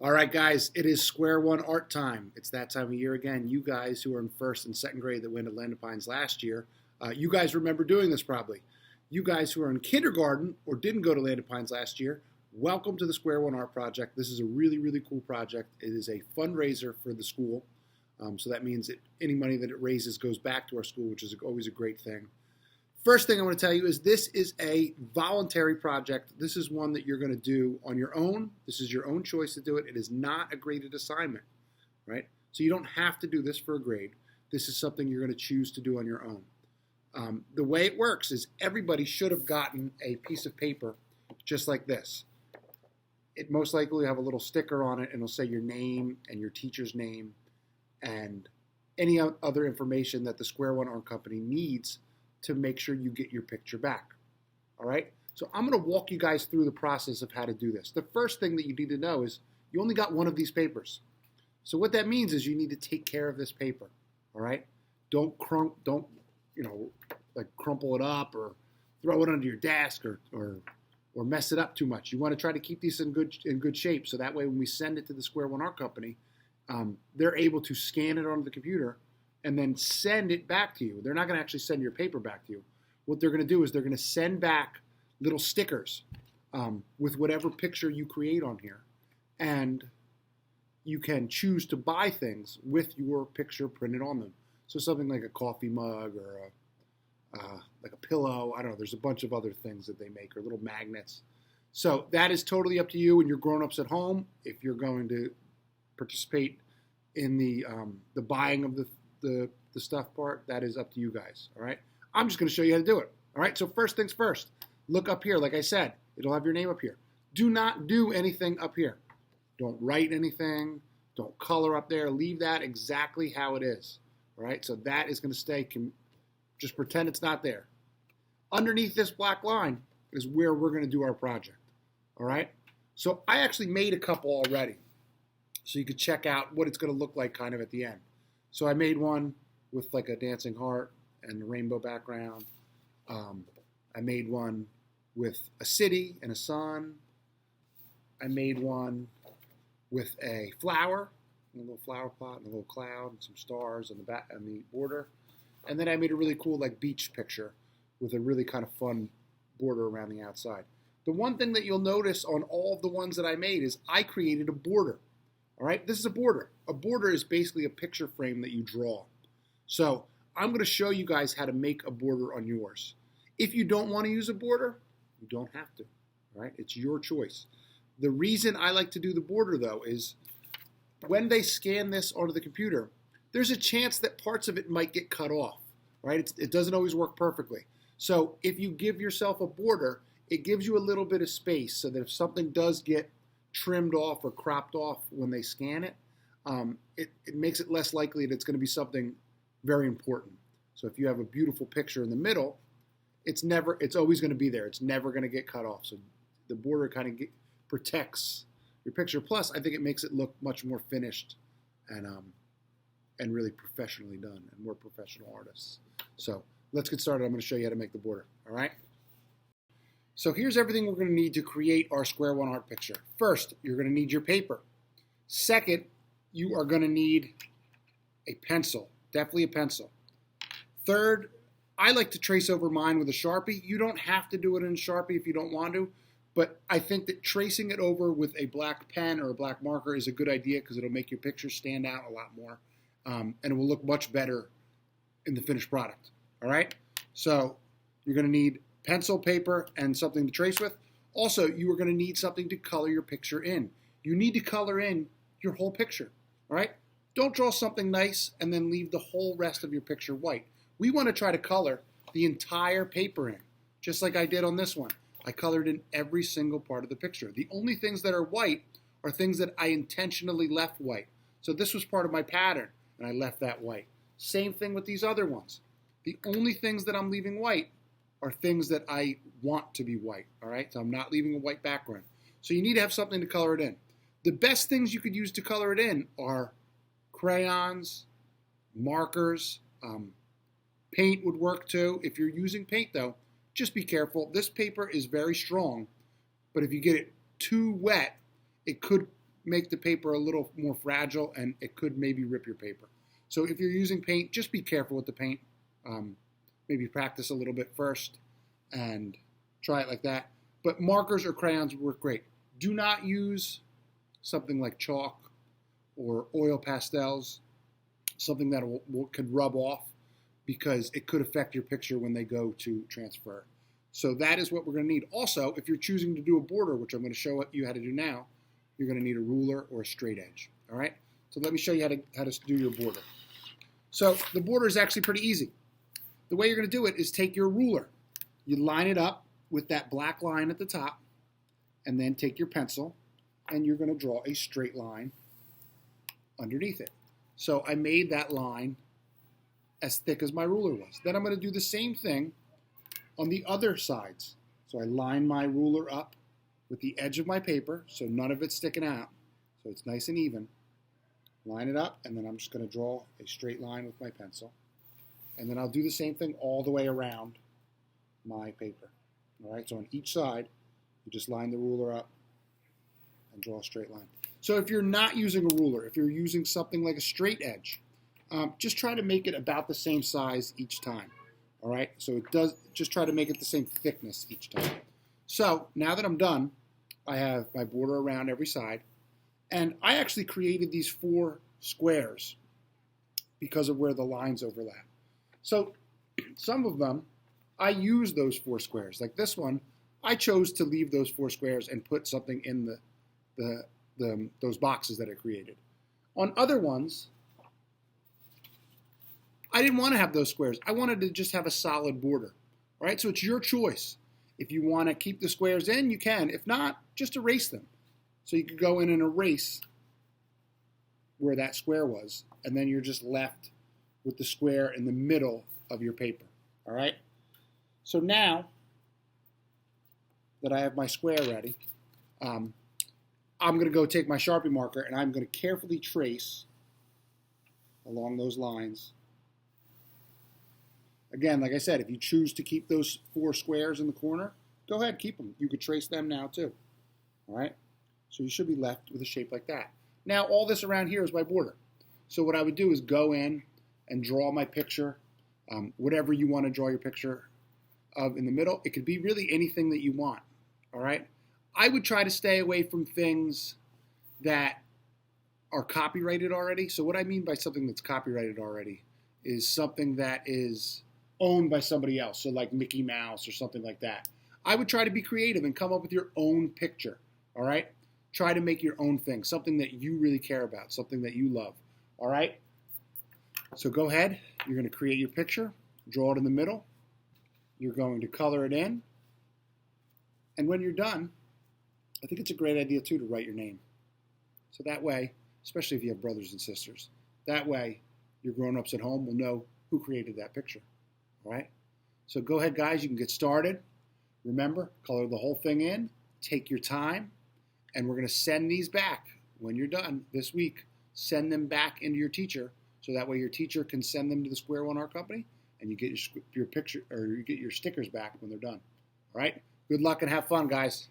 All right, guys, it is Square One art time. It's that time of year again. You guys who are in first and second grade that went to Land of Pines last year, you guys remember doing this probably. You guys who are in kindergarten or didn't go to Land of Pines last year, welcome to the Square One Art Project. This is a really, really cool project. It is a fundraiser for the school. So that means that any money that it raises goes back to our school, which is always a great thing. First thing I want to tell you is this is a voluntary project. This is one that you're going to do on your own. This is your own choice to do it. It is not a graded assignment, right? So you don't have to do this for a grade. This is something you're going to choose to do on your own. The way it works is everybody should have gotten a piece of paper just like this. It most likely will have a little sticker on it and it'll say your name and your teacher's name and any other information that the Square One Art Company needs to make sure you get your picture back. All right? So I'm going to walk you guys through the process of how to do this. The first thing that you need to know is you only got one of these papers. So what that means is you need to take care of this paper. All right? Don't crumple it up or throw it under your desk or mess it up too much. You want to try to keep these in good shape so that way when we send it to the Square One Art Company, they're able to scan it onto the computer and then send it back to you. They're not going to actually send your paper back to you. What they're going to do is they're going to send back little stickers with whatever picture you create on here. And you can choose to buy things with your picture printed on them. So something like a coffee mug or like a pillow. I don't know. There's a bunch of other things that they make or little magnets. So that is totally up to you and your grown-ups at home. If you're going to participate in the buying of the stuff part, that is up to you guys, all right? I'm just going to show you how to do it, all right? So first things first, look up here. Like I said, it'll have your name up here. Do not do anything up here. Don't write anything. Don't color up there. Leave that exactly how it is, all right? So that is going to stay. Just pretend it's not there. Underneath this black line is where we're going to do our project, all right? So I actually made a couple already, so you could check out what it's going to look like kind of at the end. So I made one with like a dancing heart and a rainbow background. I made one with a city and a sun. I made one with a flower, a little flower pot and a little cloud and some stars on the back on the border. And then I made a really cool like beach picture with a really kind of fun border around the outside. The one thing that you'll notice on all of the ones that I made is I created a border. All right, this is a border. A border is basically a picture frame that you draw. So I'm going to show you guys how to make a border on yours. If you don't want to use a border, you don't have to. All right, it's your choice. The reason I like to do the border, though, is when they scan this onto the computer, there's a chance that parts of it might get cut off. Right? It doesn't always work perfectly. So if you give yourself a border, it gives you a little bit of space so that if something does get trimmed off or cropped off when they scan it, it makes it less likely that it's going to be something very important. So if you have a beautiful picture in the middle, it's always going to be there. It's never going to get cut off. So the border kind of protects your picture. Plus, I think it makes it look much more finished and really professionally done and more professional artists. So let's get started. I'm going to show you how to make the border. All right. So here's everything we're going to need to create our Square One art picture. First, you're going to need your paper. Second, you are going to need a pencil, definitely a pencil. Third, I like to trace over mine with a Sharpie. You don't have to do it in Sharpie if you don't want to, but I think that tracing it over with a black pen or a black marker is a good idea because it'll make your picture stand out a lot more, and it will look much better in the finished product. All right? So you're going to need pencil, paper, and something to trace with. Also, you are going to need something to color your picture in. You need to color in your whole picture, all right? Don't draw something nice and then leave the whole rest of your picture white. We want to try to color the entire paper in, just like I did on this one. I colored in every single part of the picture. The only things that are white are things that I intentionally left white. So this was part of my pattern, and I left that white. Same thing with these other ones. The only things that I'm leaving white are things that I want to be white, all right? So I'm not leaving a white background. So you need to have something to color it in. The best things you could use to color it in are crayons, markers, paint would work too. If you're using paint though, just be careful. This paper is very strong, but if you get it too wet, it could make the paper a little more fragile, and it could maybe rip your paper. So if you're using paint, just be careful with the paint. Maybe practice a little bit first and try it like that. But markers or crayons work great. Do not use something like chalk or oil pastels, something that could rub off, because it could affect your picture when they go to transfer. So that is what we're going to need. Also, if you're choosing to do a border, which I'm going to show you how to do now, you're going to need a ruler or a straight edge. All right? So let me show you how to do your border. So the border is actually pretty easy. The way you're going to do it is take your ruler. You line it up with that black line at the top, and then take your pencil, and you're going to draw a straight line underneath it. So I made that line as thick as my ruler was. Then I'm going to do the same thing on the other sides. So I line my ruler up with the edge of my paper, so none of it's sticking out, so it's nice and even. Line it up, and then I'm just going to draw a straight line with my pencil. And then I'll do the same thing all the way around my paper. All right, so on each side, you just line the ruler up and draw a straight line. So if you're not using a ruler, if you're using something like a straight edge, just try to make it about the same size each time. All right, so just try to make it the same thickness each time. So now that I'm done, I have my border around every side, and I actually created these 4 squares because of where the lines overlap. So some of them, I use those 4 squares. Like this one, I chose to leave those 4 squares and put something in those boxes that I created. On other ones, I didn't want to have those squares. I wanted to just have a solid border. All right, so it's your choice. If you want to keep the squares in, you can. If not, just erase them. So you could go in and erase where that square was, and then you're just left with the square in the middle of your paper. All right? So now that I have my square ready, I'm going to go take my Sharpie marker, and I'm going to carefully trace along those lines. Again, like I said, if you choose to keep those 4 squares in the corner, go ahead, keep them. You could trace them now too. All right? So you should be left with a shape like that. Now, all this around here is my border. So what I would do is go in and draw my picture, whatever you want to draw your picture of in the middle. It could be really anything that you want. All right? I would try to stay away from things that are copyrighted already. So what I mean by something that's copyrighted already is something that is owned by somebody else, so like Mickey Mouse or something like that. I would try to be creative and come up with your own picture, all right? Try to make your own thing, something that you really care about, something that you love, all right? So go ahead, you're going to create your picture, draw it in the middle, you're going to color it in, and when you're done, I think it's a great idea too to write your name. So that way, especially if you have brothers and sisters, that way your grown-ups at home will know who created that picture. All right? So go ahead, guys. You can get started. Remember, color the whole thing in. Take your time. And we're going to send these back when you're done this week. Send them back into your teacher, so that way your teacher can send them to the Square One Art Company, and you get your picture, or you get your stickers back when they're done. All right? Good luck and have fun, guys.